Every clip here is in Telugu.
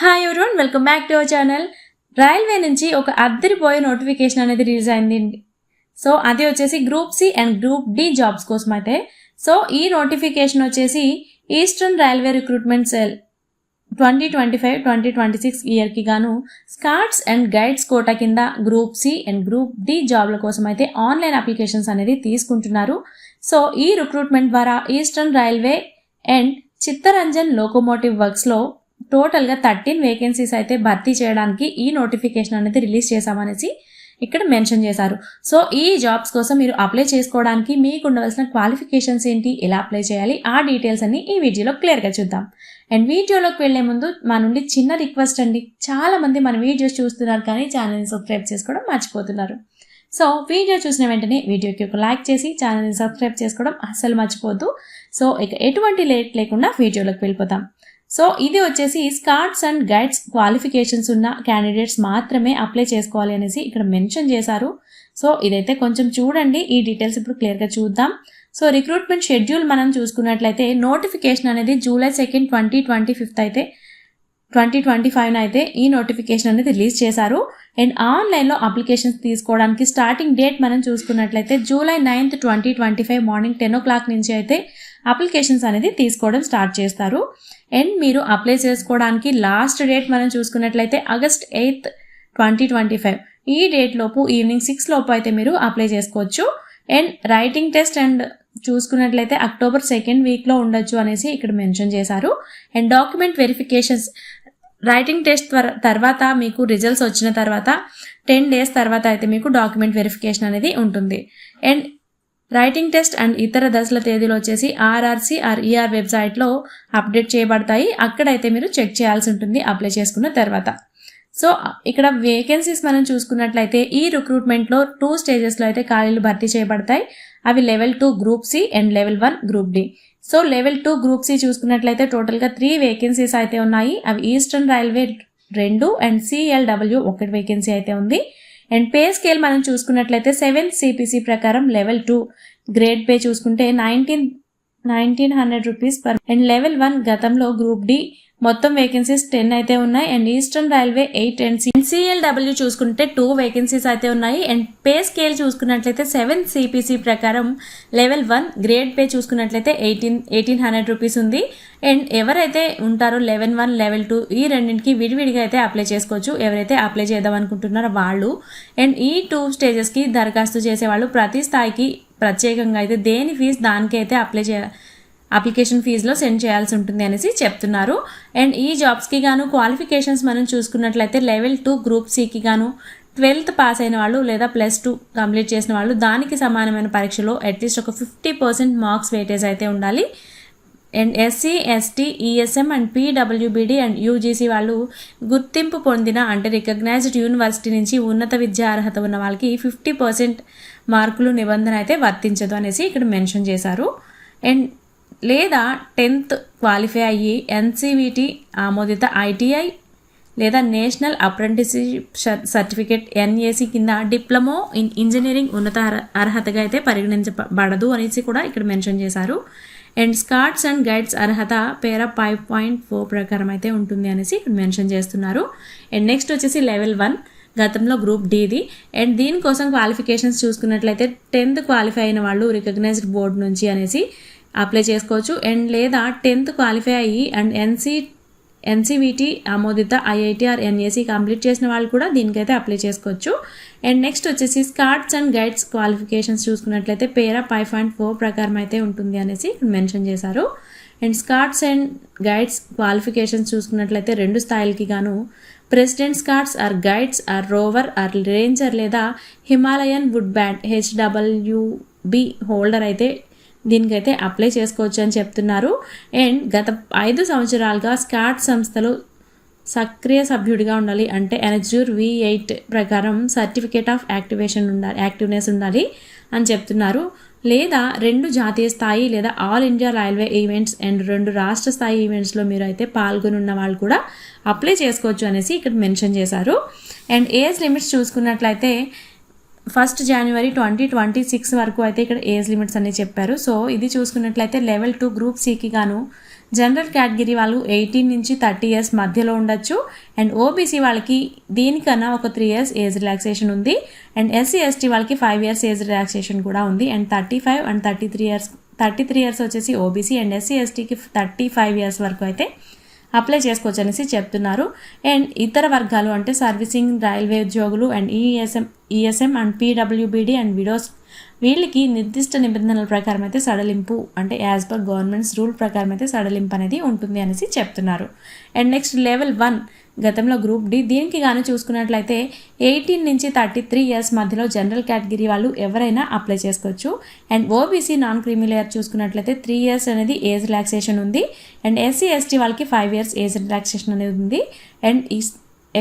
Hi everyone, welcome back to our channel. Railway నుంచి ఒక అద్దరిపోయే నోటిఫికేషన్ అనేది రిలీజ్ అయింది. సో అది వచ్చేసి group C and group D jobs కోసం అయితే. సో ఈ నోటిఫికేషన్ వచ్చేసి ఈస్టర్న్ రైల్వే రిక్రూట్మెంట్ సెల్ 2025-2026 ఇయర్కి గాను స్కాట్స్ అండ్ గైడ్స్ కోటా కింద group C and group D జాబ్ల కోసం అయితే ఆన్లైన్ అప్లికేషన్స్ అనేది తీసుకుంటున్నారు. సో ఈ రిక్రూట్మెంట్ ద్వారా eastern railway and Chittaranjan locomotive వర్క్స్లో టోటల్గా 13 వేకెన్సీస్ అయితే భర్తీ చేయడానికి ఈ నోటిఫికేషన్ అనేది రిలీజ్ చేశామనేసి ఇక్కడ మెన్షన్ చేశారు. సో ఈ జాబ్స్ కోసం మీరు అప్లై చేసుకోవడానికి మీకు ఉండవలసిన క్వాలిఫికేషన్స్ ఏంటి, ఎలా అప్లై చేయాలి, ఆ డీటెయిల్స్ అన్ని ఈ వీడియోలో క్లియర్గా చూద్దాం. అండ్ వీడియోలోకి వెళ్లే ముందు మా నుండి చిన్న రిక్వెస్ట్ అండి, చాలా మంది మన వీడియోస్ చూస్తున్నారు కానీ ఛానల్ని సబ్స్క్రైబ్ చేసుకోవడం మర్చిపోతున్నారు. సో వీడియో చూసిన వెంటనే వీడియోకి ఒక లైక్ చేసి ఛానల్ని సబ్స్క్రైబ్ చేసుకోవడం అస్సలు మర్చిపోద్దు. సో ఇక ఎటువంటి లేట్ లేకుండా వీడియోలోకి వెళ్ళిపోతాం. సో ఇది వచ్చేసి స్కాట్స్ అండ్ గైడ్స్ క్వాలిఫికేషన్స్ ఉన్న క్యాండిడేట్స్ మాత్రమే అప్లై చేసుకోవాలి అనేసి ఇక్కడ మెన్షన్ చేశారు. సో ఇదైతే కొంచెం చూడండి, ఈ డీటెయిల్స్ ఇప్పుడు క్లియర్గా చూద్దాం. సో రిక్రూట్మెంట్ షెడ్యూల్ మనం చూసుకున్నట్లయితే నోటిఫికేషన్ అనేది July 2, 2025 అయితే ఈ నోటిఫికేషన్ అనేది రిలీజ్ చేశారు. అండ్ ఆన్లైన్లో అప్లికేషన్స్ తీసుకోవడానికి స్టార్టింగ్ డేట్ మనం చూసుకున్నట్లయితే July 9, 2025 మార్నింగ్ 10 o'clock నుంచి అయితే అప్లికేషన్స్ అనేది తీసుకోవడం స్టార్ట్ చేస్తారు. అండ్ మీరు అప్లై చేసుకోవడానికి లాస్ట్ డేట్ మనం చూసుకున్నట్లయితే August 8, 2025 ఈ డేట్ లోపు ఈవినింగ్ 6 లోపు అయితే మీరు అప్లై చేసుకోవచ్చు. అండ్ రైటింగ్ టెస్ట్ అండ్ చూసుకున్నట్లయితే October 2nd వీక్లో ఉండొచ్చు అనేసి ఇక్కడ మెన్షన్ చేశారు. And document verifications writing test తర్వాత మీకు రిజల్ట్స్ వచ్చిన తర్వాత 10 days తర్వాత అయితే మీకు డాక్యుమెంట్ వెరిఫికేషన్ అనేది ఉంటుంది. అండ్ రైటింగ్ టెస్ట్ అండ్ ఇతర దశల తేదీలు వచ్చేసి RRCR వెబ్సైట్లో అప్డేట్ చేయబడతాయి. అక్కడైతే మీరు చెక్ చేయాల్సి ఉంటుంది అప్లై చేసుకున్న తర్వాత. సో ఇక్కడ వేకెన్సీస్ మనం చూసుకున్నట్లయితే ఈ రిక్రూట్మెంట్లో 2 స్టేజెస్లో అయితే ఖాళీలు భర్తీ చేయబడతాయి. అవి level 2 group C and level 1 group D. So level 2 group C చూసుకున్నట్లయితే టోటల్గా 3 వేకెన్సీస్ అయితే ఉన్నాయి. అవి Eastern Railway 2 and CLW 1 vacancy అయితే ఉంది. అండ్ పే స్కేల్ మనం చూసుకున్నట్లయితే 7 CPC ప్రకారం లెవెల్ 2 గ్రేడ్ పే చూసుకుంటే 1900 రూపీస్ పర్. అండ్ లెవెల్ 1 గతంలో గ్రూప్ డి మొత్తం వేకెన్సీస్ 10 అయితే ఉన్నాయి. And eastern railway 8 and CLW చూసుకుంటే 2 వేకెన్సీస్ అయితే ఉన్నాయి. అండ్ పే స్కేల్ చూసుకున్నట్లయితే 7 CPC ప్రకారం లెవెల్ 1 గ్రేడ్ పే చూసుకున్నట్లయితే 1800 రూపీస్ ఉంది. అండ్ ఎవరైతే ఉంటారో లెవెల్ 1 లెవెల్ 2 ఈ రెండింటికి విడివిడిగా అయితే అప్లై చేసుకోవచ్చు, ఎవరైతే అప్లై చేద్దాం అనుకుంటున్నారో వాళ్ళు. అండ్ ఈ 2 స్టేజెస్కి దరఖాస్తు చేసేవాళ్ళు ప్రతి స్థాయికి ప్రత్యేకంగా అయితే దేని ఫీజు దానికి అయితే అప్లికేషన్ ఫీజులో సెండ్ చేయాల్సి ఉంటుంది అనేసి చెప్తున్నారు. అండ్ ఈ జాబ్స్కి గాను క్వాలిఫికేషన్స్ మనం చూసుకున్నట్లయితే లెవెల్ 2 గ్రూప్ సికి గాను 12th పాస్ అయిన వాళ్ళు లేదా +2 కంప్లీట్ చేసిన వాళ్ళు దానికి సమానమైన పరీక్షలో అట్లీస్ట్ ఒక 50% మార్క్స్ వెయిటేజ్ అయితే ఉండాలి. And SC, ST, ESM and PWBD and UGC వాళ్ళు గుర్తింపు పొందిన అంటే రికగ్నైజ్డ్ యూనివర్సిటీ నుంచి ఉన్నత విద్యా అర్హత ఉన్న వాళ్ళకి 50% మార్కులు నిబంధన అయితే వర్తించదు అనేసి ఇక్కడ మెన్షన్ చేశారు. అండ్ లేదా 10th క్వాలిఫై అయ్యి NCVT ఆమోదిత ITI లేదా నేషనల్ అప్రెంటిస్షిప్ సర్టిఫికేట్ NAC కింద డిప్లొమా ఇన్ ఇంజనీరింగ్ ఉన్నత అర్హతగా అయితే పరిగణించబడదు అనేసి కూడా ఇక్కడ మెన్షన్ చేశారు. అండ్ స్కాట్స్ అండ్ గైడ్స్ అర్హత పేరా 5.4 ప్రకారం అయితే ఉంటుంది అనేసి ఇక్కడ మెన్షన్ చేస్తున్నారు. అండ్ నెక్స్ట్ వచ్చేసి లెవెల్ 1 గతంలో గ్రూప్ డిది. అండ్ దీనికోసం క్వాలిఫికేషన్స్ చూసుకున్నట్లయితే 10th క్వాలిఫై అయిన వాళ్ళు రికగ్నైజ్డ్ బోర్డు నుంచి అనేసి అప్లై చేసుకోవచ్చు. అండ్ లేదా 10th క్వాలిఫై అయ్యి అండ్ NCVT ఆమోదిత IITR NAC కంప్లీట్ చేసిన వాళ్ళు కూడా దీనికైతే అప్లై చేసుకోవచ్చు. అండ్ నెక్స్ట్ వచ్చేసి స్కాట్స్ అండ్ గైడ్స్ క్వాలిఫికేషన్స్ చూసుకున్నట్లయితే పేరా 5.4 ప్రకారం అయితే ఉంటుంది అనేసి మెన్షన్ చేశారు. And scouts and guides qualifications చూసుకున్నట్లయితే 2 స్థాయిలకి గాను president scouts or guides or rover or ranger లేదా Himalayan wood band HWB holder అయితే దీనికైతే అప్లై చేసుకోవచ్చు అని చెప్తున్నారు. అండ్ గత 5 సంవత్సరాలుగా స్కాట్ సంస్థలో సక్రియ సభ్యుడిగా ఉండాలి, అంటే ఎనెక్జూర్ V8 ప్రకారం సర్టిఫికేట్ ఆఫ్ యాక్టివ్నెస్ ఉండాలి అని చెప్తున్నారు. లేదా 2 జాతీయ స్థాయి లేదా all India railway events and 2 రాష్ట్ర స్థాయి ఈవెంట్స్లో మీరు అయితే పాల్గొని ఉన్న వాళ్ళు కూడా అప్లై చేసుకోవచ్చు అనేసి ఇక్కడ మెన్షన్ చేశారు. అండ్ ఏజ్ లిమిట్స్ చూసుకున్నట్లయితే 1 January 2026 వరకు అయితే ఇక్కడ ఏజ్ లిమిట్స్ అన్ని చెప్పారు. సో ఇది చూసుకున్నట్లయితే లెవెల్ 2 గ్రూప్ సికి గాను జనరల్ కేటగిరీ వాళ్ళు 18 నుంచి 30 ఇయర్స్ మధ్యలో ఉండొచ్చు. అండ్ ఓబీసీ వాళ్ళకి దీనికన్నా ఒక 3 ఇయర్స్ ఏజ్ రిలాక్సేషన్ ఉంది. అండ్ ఎస్సీ ఎస్టీ వాళ్ళకి 5 ఇయర్స్ ఏజ్ రిలాక్సేషన్ కూడా ఉంది. అండ్ 35 అండ్ 33 ఇయర్స్ వచ్చేసి ఓబీసీ అండ్ ఎస్సీ ఎస్టీకి 35 ఇయర్స్ వరకు అయితే అప్లై చేసుకోవచ్చు అనేసి చెప్తున్నారు. అండ్ ఇతర వర్గాలు అంటే సర్వీసింగ్, రైల్వే ఉద్యోగులు and ESM and PWBD and widows వీళ్ళకి నిర్దిష్ట నిబంధనల ప్రకారం అయితే సడలింపు అంటే యాజ్ పర్ గవర్నమెంట్స్ రూల్ ప్రకారం అయితే సడలింపు అనేది ఉంటుంది అనేసి చెప్తున్నారు. అండ్ నెక్స్ట్ లెవెల్ 1 గతంలో గ్రూప్ డి దీనికి గాను చూసుకున్నట్లయితే 18 నుంచి 33 ఇయర్స్ మధ్యలో జనరల్ కేటగిరీ వాళ్ళు ఎవరైనా అప్లై చేసుకోవచ్చు. And OBC non creamy layer చూసుకున్నట్లయితే 3 ఇయర్స్ అనేది ఏజ్ రిలాక్సేషన్ ఉంది. అండ్ ఎస్సీ ఎస్టీ వాళ్ళకి 5 ఇయర్స్ ఏజ్ రిలాక్సేషన్ అనేది ఉంది. అండ్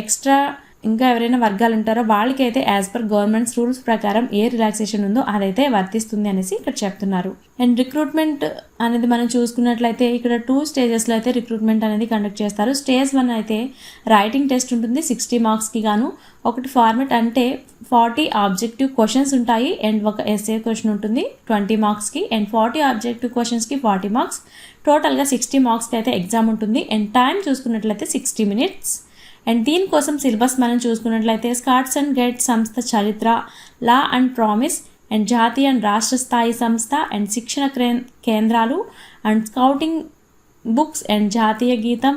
ఎక్స్ట్రా ఇంకా ఎవరైనా వర్గాలు ఉంటారో వాళ్ళకి అయితే యాజ్ పర్ గవర్నమెంట్స్ రూల్స్ ప్రకారం ఏ రిలాక్సేషన్ ఉందో అదైతే వర్తిస్తుంది అనేసి ఇక్కడ చెప్తున్నారు. అండ్ రిక్రూట్మెంట్ అనేది మనం చూసుకున్నట్లయితే ఇక్కడ 2 స్టేజెస్లో అయితే రిక్రూట్మెంట్ అనేది కండక్ట్ చేస్తారు. స్టేజ్ 1 అయితే రైటింగ్ టెస్ట్ ఉంటుంది 60 మార్క్స్కి గాను. ఒకటి ఫార్మెట్ అంటే 40 ఆబ్జెక్టివ్ క్వశ్చన్స్ ఉంటాయి. అండ్ ఒక ఎస్ఏ క్వశ్చన్ ఉంటుంది 20 మార్క్స్కి. అండ్ 40 ఆబ్జెక్టివ్ క్వశ్చన్స్కి 40 మార్క్స్. టోటల్గా 60 మార్క్స్కి అయితే ఎగ్జామ్ ఉంటుంది. అండ్ టైం చూసుకున్నట్లయితే 60 మినిట్స్. అండ్ దీనికోసం సిలబస్ మనం చూసుకున్నట్లయితే స్కాట్స్ అండ్ గైడ్ సంస్థ చరిత్ర, లా అండ్ ప్రామిస్ అండ్ జాతీయ అండ్ రాష్ట్ర స్థాయి సంస్థ అండ్ శిక్షణ కేంద్రాలు అండ్ స్కౌటింగ్ బుక్స్ అండ్ జాతీయ గీతం,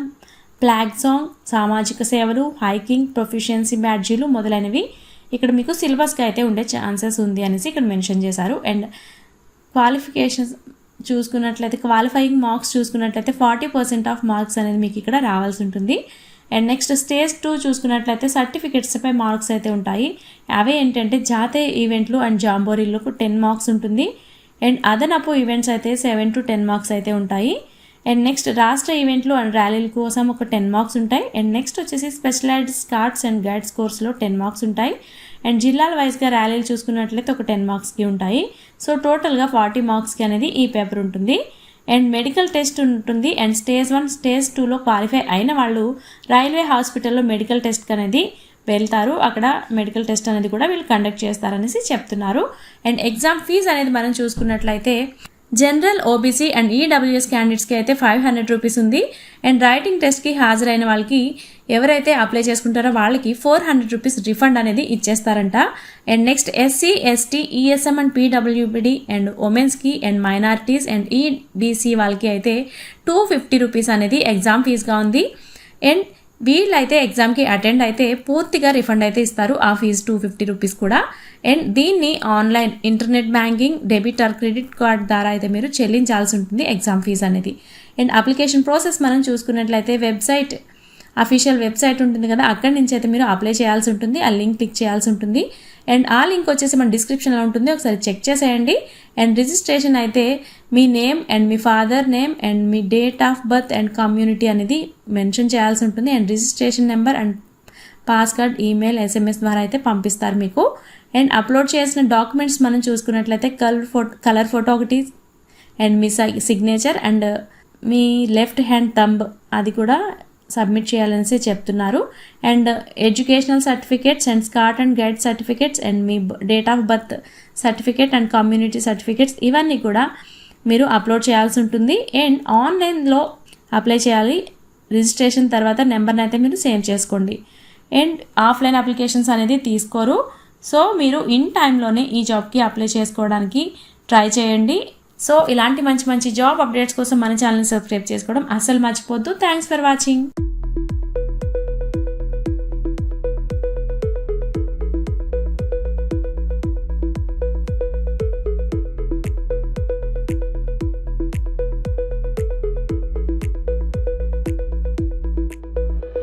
ఫ్లాగ్ సాంగ్, సామాజిక సేవలు, హైకింగ్, ప్రొఫిషియన్సీ బ్యాడ్జీలు మొదలైనవి ఇక్కడ మీకు సిలబస్కి అయితే ఉండే ఛాన్సెస్ ఉంది అనేసి ఇక్కడ మెన్షన్ చేశారు. అండ్ క్వాలిఫికేషన్స్ చూసుకున్నట్లయితే క్వాలిఫైయింగ్ మార్క్స్ చూసుకున్నట్లయితే 40% ఆఫ్ మార్క్స్ అనేది మీకు ఇక్కడ రావాల్సి ఉంటుంది. అండ్ నెక్స్ట్ స్టేజ్ 2 చూసుకున్నట్లయితే సర్టిఫికెట్స్పై మార్క్స్ అయితే ఉంటాయి. అవే ఏంటంటే జాతీయ ఈవెంట్లు అండ్ జాంబోరీలకు 10 మార్క్స్ ఉంటుంది. అండ్ అదనపు ఈవెంట్స్ అయితే 7 to 10 మార్క్స్ అయితే ఉంటాయి. అండ్ నెక్స్ట్ రాష్ట్ర ఈవెంట్లు అండ్ ర్యాలీల కోసం ఒక 10 మార్క్స్ ఉంటాయి. అండ్ నెక్స్ట్ వచ్చేసి స్పెషలైజ్డ్ స్కాట్స్ అండ్ గైడ్స్ కోర్సులో 10 మార్క్స్ ఉంటాయి. అండ్ జిల్లాల వైజ్గా ర్యాలీలు చూసుకున్నట్లయితే ఒక 10 మార్క్స్కి ఉంటాయి. సో టోటల్గా 40 మార్క్స్కి అనేది ఈ పేపర్ ఉంటుంది. అండ్ మెడికల్ టెస్ట్ ఉంటుంది. అండ్ స్టేజ్ 1 స్టేజ్ 2లో క్వాలిఫై అయిన వాళ్ళు రైల్వే హాస్పిటల్లో మెడికల్ టెస్ట్ అనేది వెళ్తారు. అక్కడ మెడికల్ టెస్ట్ అనేది కూడా వీళ్ళు కండక్ట్ చేస్తారనేసి చెప్తున్నారు. అండ్ ఎగ్జామ్ ఫీజ్ అనేది మనం చూసుకున్నట్లయితే జనరల్, ఓబీసీ అండ్ ఈడబ్ల్యూఎస్ క్యాండిడేట్స్కి అయితే 500 రూపీస్ ఉంది. అండ్ రైటింగ్ టెస్ట్కి హాజరైన వాళ్ళకి ఎవరైతే అప్లై చేసుకుంటారో వాళ్ళకి 400 రూపీస్ రిఫండ్ అనేది ఇచ్చేస్తారంట. And next SC, ST, ESM and PWBD and ఉమెన్స్కి అండ్ మైనారిటీస్ అండ్ ఈబీసీ వాళ్ళకి అయితే 250 రూపీస్ అనేది ఎగ్జామ్ ఫీజుగా ఉంది. అండ్ వీళ్ళైతే ఎగ్జామ్కి అటెండ్ అయితే పూర్తిగా రిఫండ్ అయితే ఇస్తారు ఆ ఫీజు 250 రూపీస్ కూడా. అండ్ దీన్ని online, internet banking, debit or credit card ద్వారా అయితే మీరు చెల్లించాల్సి ఉంటుంది ఎగ్జామ్ ఫీజు అనేది. అండ్ అప్లికేషన్ ప్రాసెస్ మనం చూసుకున్నట్లయితే వెబ్సైట్, అఫీషియల్ వెబ్సైట్ ఉంటుంది కదా, అక్కడి నుంచి అయితే మీరు అప్లై చేయాల్సి ఉంటుంది. ఆ లింక్ క్లిక్ చేయాల్సి ఉంటుంది. అండ్ ఆ లింక్ వచ్చేసి మన డిస్క్రిప్షన్లో ఉంటుంది, ఒకసారి చెక్ చేసేయండి. అండ్ రిజిస్ట్రేషన్ అయితే మీ నేమ్ అండ్ మీ ఫాదర్ నేమ్ అండ్ మీ date of birth and community అనేది మెన్షన్ చేయాల్సి ఉంటుంది. And registration number and password, email, SMS ద్వారా అయితే పంపిస్తారు మీకు. అండ్ అప్లోడ్ చేసిన డాక్యుమెంట్స్ మనం చూసుకున్నట్లయితే కలర్ ఫోటో ఒకటి and me signature and me left hand thumb అది కూడా సబ్మిట్ చేయాలనేసి చెప్తున్నారు. And educational certificates and Scott and guide certificates and మీ date of birth certificate and community certificates ఇవన్నీ కూడా మీరు అప్లోడ్ చేయాల్సి ఉంటుంది. అండ్ ఆన్లైన్లో అప్లై చేయాలి. రిజిస్ట్రేషన్ తర్వాత నెంబర్ని అయితే మీరు సేవ్ చేసుకోండి. అండ్ ఆఫ్లైన్ అప్లికేషన్స్ అనేది తీసుకోరు. సో మీరు ఇన్ టైంలోనే ఈ జాబ్కి అప్లై చేసుకోవడానికి ట్రై చేయండి. సో ఇలాంటి మంచి మంచి జాబ్ అప్డేట్స్ కోసం మన ఛానల్ని సబ్స్క్రైబ్ చేసుకోవడం అస్సలు మర్చిపోద్దు. Thanks for watching.